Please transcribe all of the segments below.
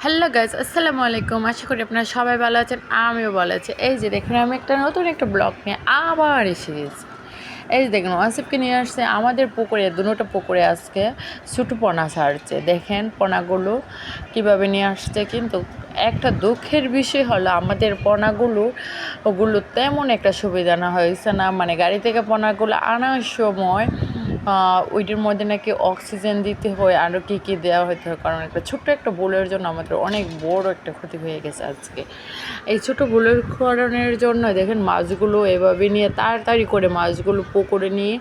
Hello guys, আসসালামু আলাইকুম। আশা করি আপনারা সবাই ভালো আছেন, আমিও ভালো আছি। এই যে দেখুন, আমি নতুন একটা ব্লগ নিয়ে আবার এসে গেছি। এই যে দেখুন, ওয়াসিফকে নিয়ে আসছে আমাদের পুকুরে, দুটো পুকুরে আজকে ছোটো পোনা ছাড়ছে। দেখেন পোনাগুলো কীভাবে নিয়ে আসছে। কিন্তু একটা দুঃখের বিষয় হলো, আমাদের ওগুলো তেমন একটা সুবিধা না হয়েছে না। মানে গাড়ি থেকে পোনাগুলো আনার সময় ওইটার মধ্যে নাকি অক্সিজেন দিতে হয়, আরও কী কী দেওয়া হতে হয়। কারণ একটা ছোট্ট একটা ভুলের জন্য আমাদের অনেক বড় একটা ক্ষতি হয়ে গেছে আজকে। এই ছোটো ভুলের কারণের জন্য দেখেন মাছগুলো এভাবে নিয়ে তাড়াতাড়ি করে মাছগুলো পুকুরে নিয়ে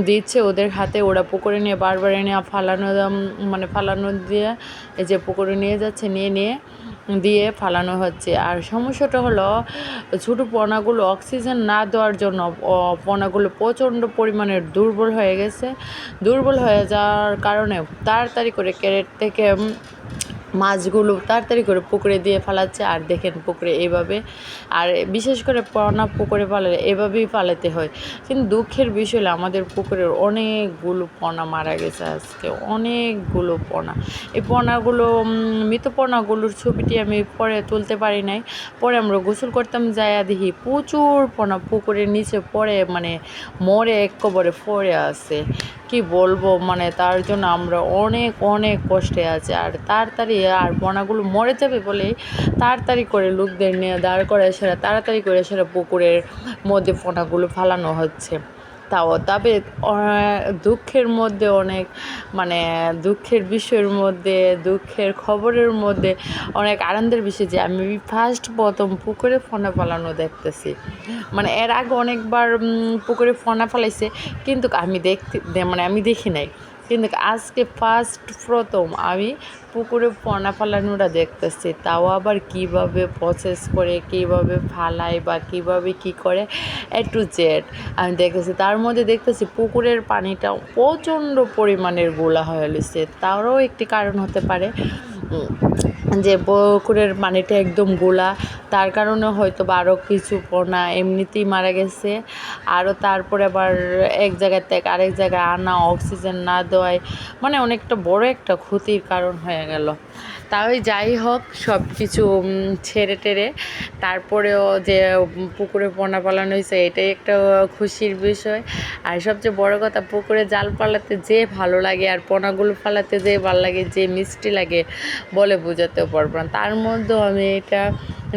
দিচ্ছে ওদের হাতে। ওরা পুকুরে নিয়ে বারবার নিয়ে ফালানো দিয়ে এই যে পুকুরে নিয়ে যাচ্ছে, নিয়ে দিয়ে ফালানো হচ্ছে। আর সমস্যাটা হলো, ছোটো পোনাগুলো অক্সিজেন না দেওয়ার জন্য পোনাগুলো প্রচণ্ড পরিমাণের দুর্বল হয়ে যাওয়ার কারণে তাড়াতাড়ি করে ক্যারেট থেকে মাছগুলো তাড়াতাড়ি করে পুকুরে দিয়ে ফেলাচ্ছে। আর দেখেন পুকুরে এইভাবে, আর বিশেষ করে পোনা পুকুরে ফালালে এভাবেই ফালাতে হয়। কিন্তু দুঃখের বিষয় হলো, আমাদের পুকুরের অনেকগুলো পোনা মারা গেছে আজকে, অনেকগুলো পোনা। এই পোনাগুলো মৃত পোনাগুলোর ছবিটি আমি পরে তুলতে পারি নাই। পরে আমরা গোসল করতাম, যাইয়া দেখি প্রচুর পোনা পুকুরের নিচে পড়ে, মানে মরে একবারে পড়ে আছে। কি বলবো, মানে তার জন্য আমরা অনেক অনেক কষ্টে আছি। আর তাড়াতাড়ি আর পোনাগুলো মরে যাবে বলে তাড়াতাড়ি করে লোকদের নিয়ে দাঁড় করে তাড়াতাড়ি করে পুকুরের মধ্যে পোনাগুলো ফালানো হচ্ছে। তবে দুঃখের মধ্যে অনেক, মানে দুঃখের বিষয়ের মধ্যে, দুঃখের খবরের মধ্যে অনেক আনন্দের বিষয় যে আমি প্রথম পুকুরে পোনা ফালানো দেখতেছি। মানে এর আগে অনেকবার পুকুরে পোনা ফেলাইছে, কিন্তু আমি দেখি নাই। কিন্তু আজকে প্রথম আমি পুকুরে পোনা ফালানোটা দেখতেছি। তাও আবার কীভাবে প্রসেস করে, কীভাবে ফালায় বা কীভাবে কী করে, টু জেড আমি দেখতেছি। তার মধ্যে দেখতেছি পুকুরের পানিটা প্রচণ্ড পরিমাণের গোলা হয়ে গেছে। তারও একটি কারণ হতে পারে যে পুকুরের পানিটা একদম গোলা, তার কারণে হয়তো বা আরও কিছু পোনা এমনিতেই মারা গেছে। আরও তারপরে আবার এক জায়গার থেকে আরেক জায়গায় আনা, অক্সিজেন না দেওয়ায় মানে অনেকটা বড় একটা ক্ষতির কারণ হয়ে গেল। তাই যাই হোক, সব কিছু ছেড়ে টেরে তারপরেও যে পুকুরে পোনা পালানো হয়েছে, এটাই একটা খুশির বিষয়। আর সবচেয়ে বড় কথা, পুকুরে জাল পালাতে যে ভালো লাগে আর পোনাগুলো পালাতে যে ভালো লাগে, যে মিষ্টি লাগে বলে বোঝাতেও পারবো না। তার মধ্যেও আমি এটা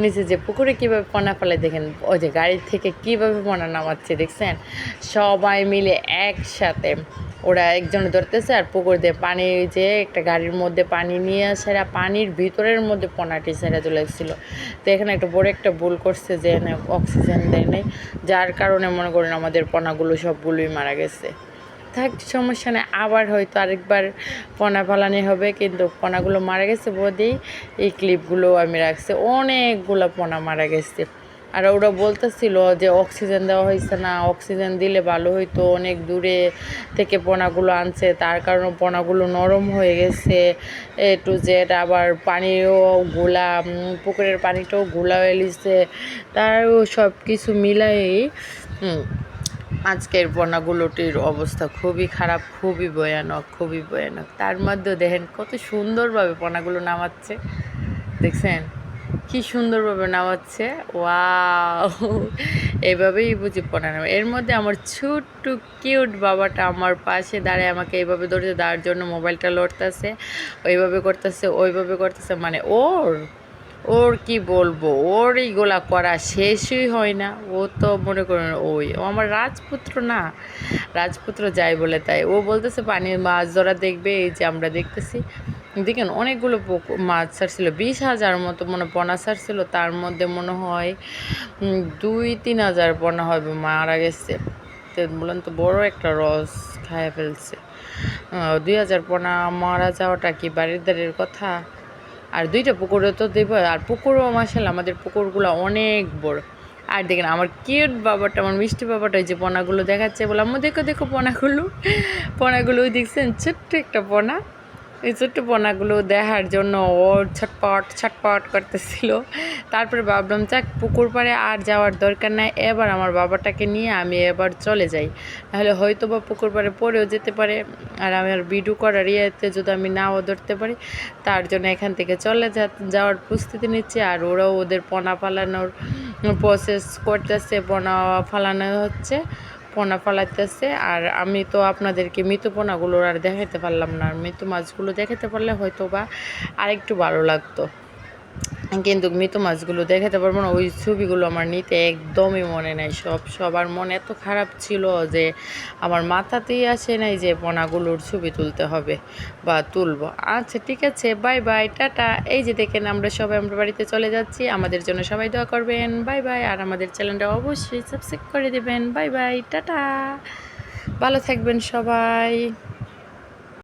নিচে যে পুকুরে কীভাবে পোনা ফেলে, দেখেন ওই যে গাড়ির থেকে কীভাবে পোনা নামাচ্ছে, দেখছেন সবাই মিলে একসাথে। ওরা একজনে ধরতেছে আর পুকুর দিয়ে পানি, যে একটা গাড়ির মধ্যে পানি নিয়ে আসে, পানির ভিতরের মধ্যে পোনাটি ছেড়ে চলে এসেছিল। তো এখানে একটা বড় একটা ভুল করছে যে অক্সিজেন দেয় নাই, যার কারণে মনে করেন আমাদের পোনাগুলো সবগুলোই মারা গেছে। থাক, সমস্যা নেই, আবার হয়তো আরেকবার পোনা ফালানি হবে। কিন্তু পোনাগুলো মারা গেছে বলেই এই ক্লিপগুলো আমি রাখছি। অনেকগুলো পোনা মারা গেছে। আর ওরা বলতেছিল যে অক্সিজেন দেওয়া হয়েছে না, অক্সিজেন দিলে ভালো হইতো। অনেক দূরে থেকে পোনাগুলো আনছে, তার কারণে পোনাগুলো নরম হয়ে গেছে টু জেড। আবার পানিও গোলা, পুকুরের পানিটাও গোলা হয়ে গেছে। তারও সব কিছু মিলাই আজকের পোনাগুলোটির অবস্থা খুবই খারাপ, খুবই ভয়ানক। তার মধ্যেও দেখেন কত সুন্দরভাবে পোনাগুলো নামাচ্ছে, দেখছেন কি সুন্দরভাবে নামাচ্ছে। ওয়াও, এভাবেই বুঝি পোনা নামে। এর মধ্যে আমার ছোট্ট কিউট বাবাটা আমার পাশে দাঁড়ায় আমাকে এইভাবে ধরেছে, তার জন্য মোবাইলটা লড়তেছে, ওইভাবে করতেছে। মানে ওর কি বলবো, ওর এইগুলা করা শেষই হয় না। ও তো মনে করেন ও আমার রাজপুত্র যাই বলে তাই। ও বলতেছে পানি মাছ ধরা দেখবে। এই যে আমরা দেখতেছি, দেখেন অনেকগুলো মাছ ছাড়ছিল, 20,000 মতো পোনা ছাড়ছিল। তার মধ্যে মনে হয় 2-3 হাজার পোনা হবে মারা গেছে। তো বলেন তো, বড় একটা রস খায় ফেলছে। 2,000 পোনা মারা যাওয়াটা কি বাড়ির দাঁড়ির কথা? আর 2টা পুকুরে তো দেব। আর পুকুরও মাশাআল্লাহ, আমাদের পুকুরগুলো অনেক বড়। আর দেখেন আমার কিউট বাবাটা, আমার মিষ্টি বাবাটা, যে পোনাগুলো দেখাচ্ছে, বললাম দেখো পোনাগুলো ওই দেখছেন ছোট্ট একটা পোনা, এই ছোট্ট পোনাগুলো দেখার জন্য ও ছটপট ছটপট করতেছিল। তারপরে ভাবলাম যাক পুকুর পাড়ে আর যাওয়ার দরকার নাই, এবার আমার বাবাটাকে নিয়ে আমি এবার চলে যাই, নাহলে হয়তো বা পুকুর পাড়ে পড়েও যেতে পারে, আর আমার ভিডিও করার ইয়েতে যদি আমি নাও ধরতে পারি। তার জন্য এখান থেকে চলে যাওয়ার প্রস্তুতি নিচ্ছি। আর ওরাও ওদের পোনা ফালানোর প্রসেস করতেছে, পোনা ফালানো হচ্ছে, পোনা ফালাইতেছে। আর আমি তো আপনাদেরকে মৃত পোনাগুলো আর দেখাতে পারলাম না, আর মৃত মাছগুলো দেখাতে পারলে হয়তো বা আরেকটু ভালো লাগতো, কিন্তু মৃত মাছগুলো দেখাতে পারবো না। ওই ছবিগুলো আমার নিতে একদমই মনে নাই, সবার মন এত খারাপ ছিল যে আমার মাথাতেই আসে নাই যে পোনাগুলোর ছবি তুলতে হবে বা তুলবো। আচ্ছা ঠিক আছে, বাই বাই, টাটা। এই যে দেখেন আমরা সবাই আমরা বাড়িতে চলে যাচ্ছি, আমাদের জন্য সবাই দোয়া করবেন, বাই বাই। আর আমাদের চ্যানেলটা অবশ্যই সাবস্ক্রাইব করে দেবেন, বাই বাই, টাটা। ভালো থাকবেন সবাই।